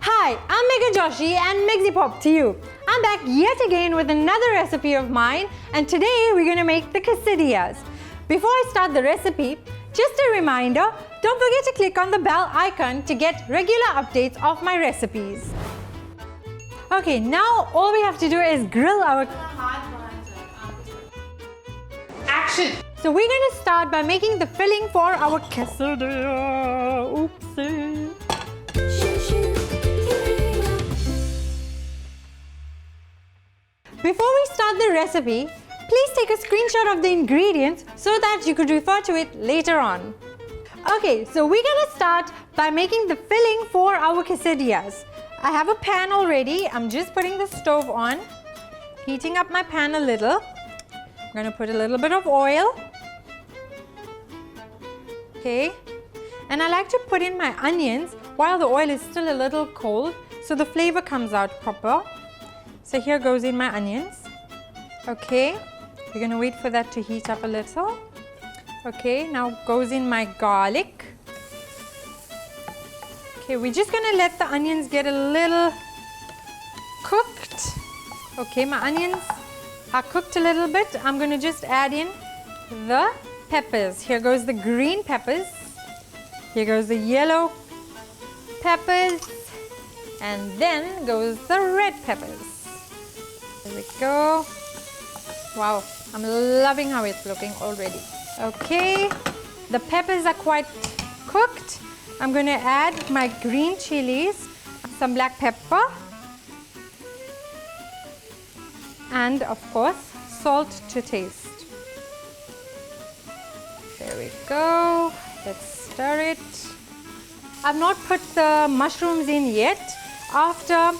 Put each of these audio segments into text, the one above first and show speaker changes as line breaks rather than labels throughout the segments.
Hi, I'm Megha Joshi and Megzy Pop to you. I'm back yet again with another recipe of mine, and today we're going to make the quesadillas. Before I start the recipe, just a reminder, don't forget to click on the bell icon to get regular updates of my recipes. Okay, now all we have to do is grill our...
Action!
So we're going to start by making the filling for our quesadilla. Oopsie. Before we start the recipe, please take a screenshot of the ingredients so that you could refer to it later on. Okay, so we're going to start by making the filling for our quesadillas. I have a pan already. I'm just putting the stove on, heating up my pan a little. I'm going to put a little bit of oil. Okay, and I like to put in my onions while the oil is still a little cold so the flavor comes out proper. So here goes in my onions. Okay, we're going to wait for that to heat up a little. Okay, now goes in my garlic. Okay, we're just going to let the onions get a little cooked. Okay, my onions are cooked a little bit. I'm going to just add in the peppers. Here goes the green peppers. Here goes the yellow peppers. And then goes the red peppers. There we go. Wow, I'm loving how it's looking already. Okay, the peppers are quite cooked. I'm going to add my green chilies, some black pepper, and of course, salt to taste. There we go. Let's stir it. I've not put the mushrooms in yet. After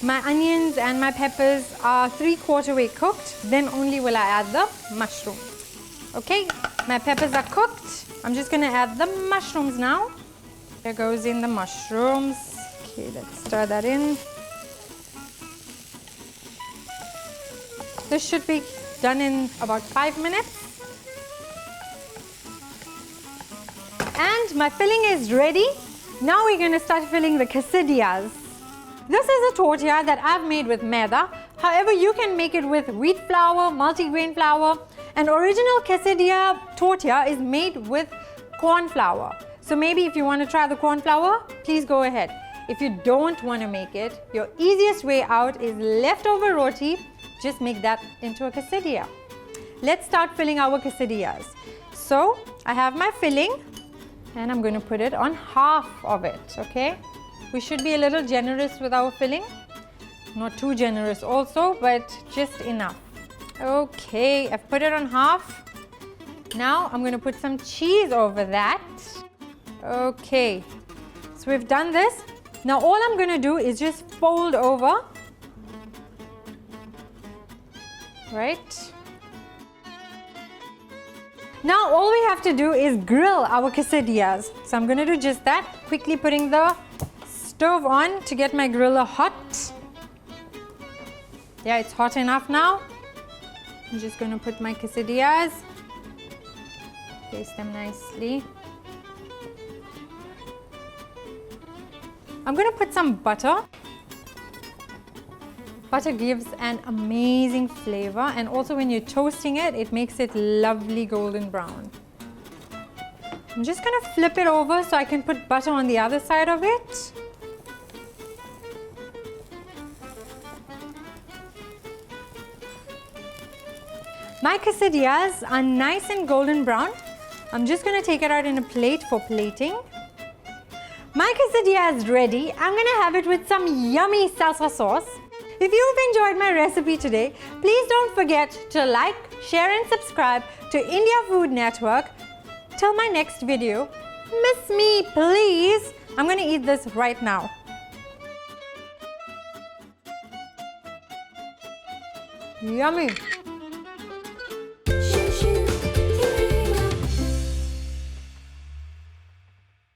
my onions and my peppers are 3/4 way cooked, then only will I add the mushrooms. Okay, my peppers are cooked. I'm just going to add the mushrooms now. There goes in the mushrooms. Okay, let's stir that in. This should be done in about 5 minutes. And my filling is ready. Now we're going to start filling the quesadillas. This is a tortilla that I've made with maida. However, you can make it with wheat flour, multigrain flour. An original quesadilla tortilla is made with corn flour. So maybe if you want to try the corn flour, please go ahead. If you don't want to make it, your easiest way out is leftover roti. Just make that into a quesadilla. Let's start filling our quesadillas. So I have my filling and I'm going to put it on half of it, okay? We should be a little generous with our filling. Not too generous also, but just enough. Okay, I've put it on half. Now I'm going to put some cheese over that. Okay, so we've done this. Now all I'm going to do is just fold over. Right? Now all we have to do is grill our quesadillas. So I'm going to do just that. Quickly putting the stove on to get my griller hot. Yeah, it's hot enough now. I'm just going to put my quesadillas. Place them nicely. I'm going to put some butter. Butter gives an amazing flavor, and also when you're toasting it, it makes it lovely golden brown. I'm just going to flip it over so I can put butter on the other side of it. My quesadillas are nice and golden brown. I'm just going to take it out in a plate for plating. My quesadilla is ready. I'm going to have it with some yummy salsa sauce. If you've enjoyed my recipe today, please don't forget to like, share and subscribe to India Food Network. Till my next video, miss me please. I'm going to eat this right now. Yummy.